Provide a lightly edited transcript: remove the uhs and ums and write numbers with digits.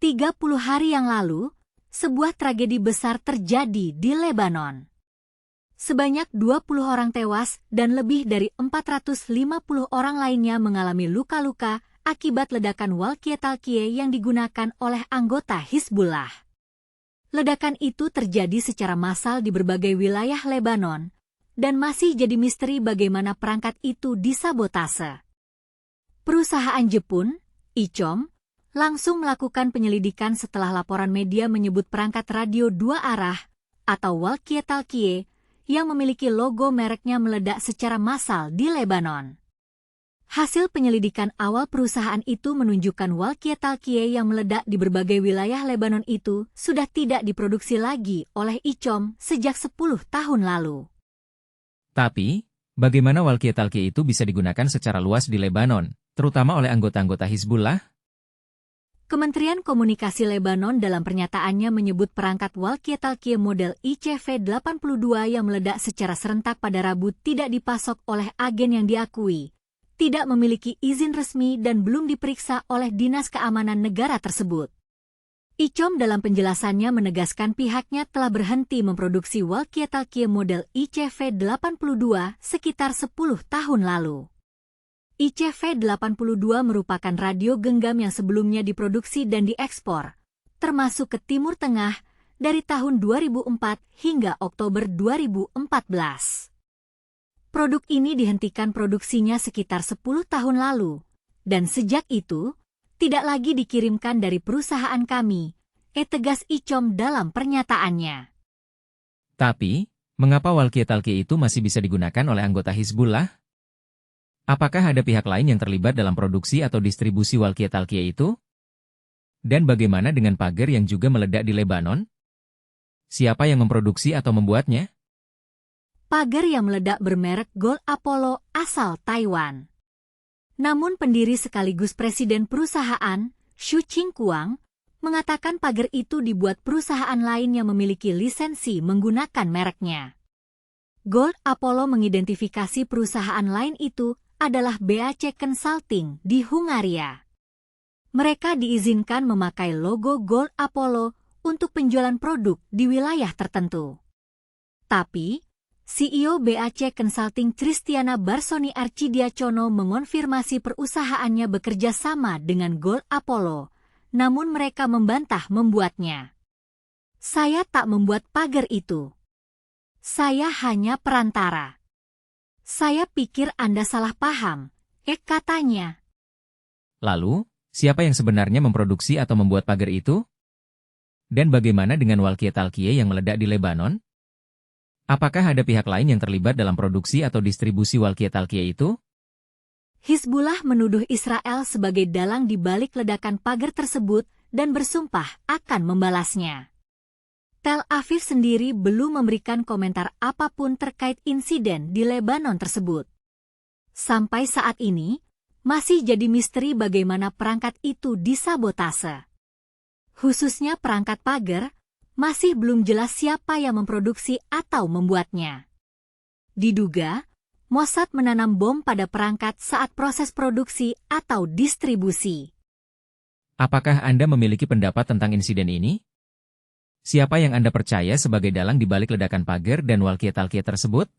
30 hari yang lalu, sebuah tragedi besar terjadi di Lebanon. Sebanyak 20 orang tewas dan lebih dari 450 orang lainnya mengalami luka-luka akibat ledakan walkie-talkie yang digunakan oleh anggota Hizbullah. Ledakan itu terjadi secara massal di berbagai wilayah Lebanon, dan masih jadi misteri bagaimana perangkat itu disabotase. Perusahaan Jepun, Ichom, langsung melakukan penyelidikan setelah laporan media menyebut perangkat radio dua arah atau walkie-talkie yang memiliki logo mereknya meledak secara massal di Lebanon. Hasil penyelidikan awal perusahaan itu menunjukkan walkie-talkie yang meledak di berbagai wilayah Lebanon itu sudah tidak diproduksi lagi oleh Ichom sejak 10 tahun lalu. Tapi, bagaimana walkie-talkie itu bisa digunakan secara luas di Lebanon, terutama oleh anggota-anggota Hizbullah? Kementerian Komunikasi Lebanon dalam pernyataannya menyebut perangkat walkie-talkie model ICV-82 yang meledak secara serentak pada Rabu tidak dipasok oleh agen yang diakui, tidak memiliki izin resmi dan belum diperiksa oleh Dinas Keamanan Negara tersebut. Ichom dalam penjelasannya menegaskan pihaknya telah berhenti memproduksi walkie-talkie model ICV-82 sekitar 10 tahun lalu. ICV-82 merupakan radio genggam yang sebelumnya diproduksi dan diekspor, termasuk ke Timur Tengah, dari tahun 2004 hingga Oktober 2014. Produk ini dihentikan produksinya sekitar 10 tahun lalu, dan sejak itu, tidak lagi dikirimkan dari perusahaan kami, tegas Ichom dalam pernyataannya. Tapi, mengapa walkie-talkie itu masih bisa digunakan oleh anggota Hizbullah? Apakah ada pihak lain yang terlibat dalam produksi atau distribusi walkie-talkie itu? Dan bagaimana dengan pagar yang juga meledak di Lebanon? Siapa yang memproduksi atau membuatnya? Pagar yang meledak bermerek Gold Apollo asal Taiwan. Namun pendiri sekaligus presiden perusahaan, Xu Qingkuang, mengatakan pagar itu dibuat perusahaan lain yang memiliki lisensi menggunakan mereknya. Gold Apollo mengidentifikasi perusahaan lain itu adalah BAC Consulting di Hungaria. Mereka diizinkan memakai logo Gold Apollo untuk penjualan produk di wilayah tertentu. Tapi, CEO BAC Consulting Tristiana Barsoni Archidiacono mengonfirmasi perusahaannya bekerja sama dengan Gold Apollo, namun mereka membantah membuatnya. Saya tak membuat pagar itu. Saya hanya perantara. Saya pikir Anda salah paham, katanya. Lalu, siapa yang sebenarnya memproduksi atau membuat pagar itu? Dan bagaimana dengan walkie-talkie yang meledak di Lebanon? Apakah ada pihak lain yang terlibat dalam produksi atau distribusi walkie-talkie itu? Hizbullah menuduh Israel sebagai dalang di balik ledakan pagar tersebut dan bersumpah akan membalasnya. Tel Aviv sendiri belum memberikan komentar apapun terkait insiden di Lebanon tersebut. Sampai saat ini, masih jadi misteri bagaimana perangkat itu disabotase. Khususnya perangkat pagar, masih belum jelas siapa yang memproduksi atau membuatnya. Diduga, Mossad menanam bom pada perangkat saat proses produksi atau distribusi. Apakah Anda memiliki pendapat tentang insiden ini? Siapa yang Anda percaya sebagai dalang di balik ledakan pagar dan walkie-talkie tersebut?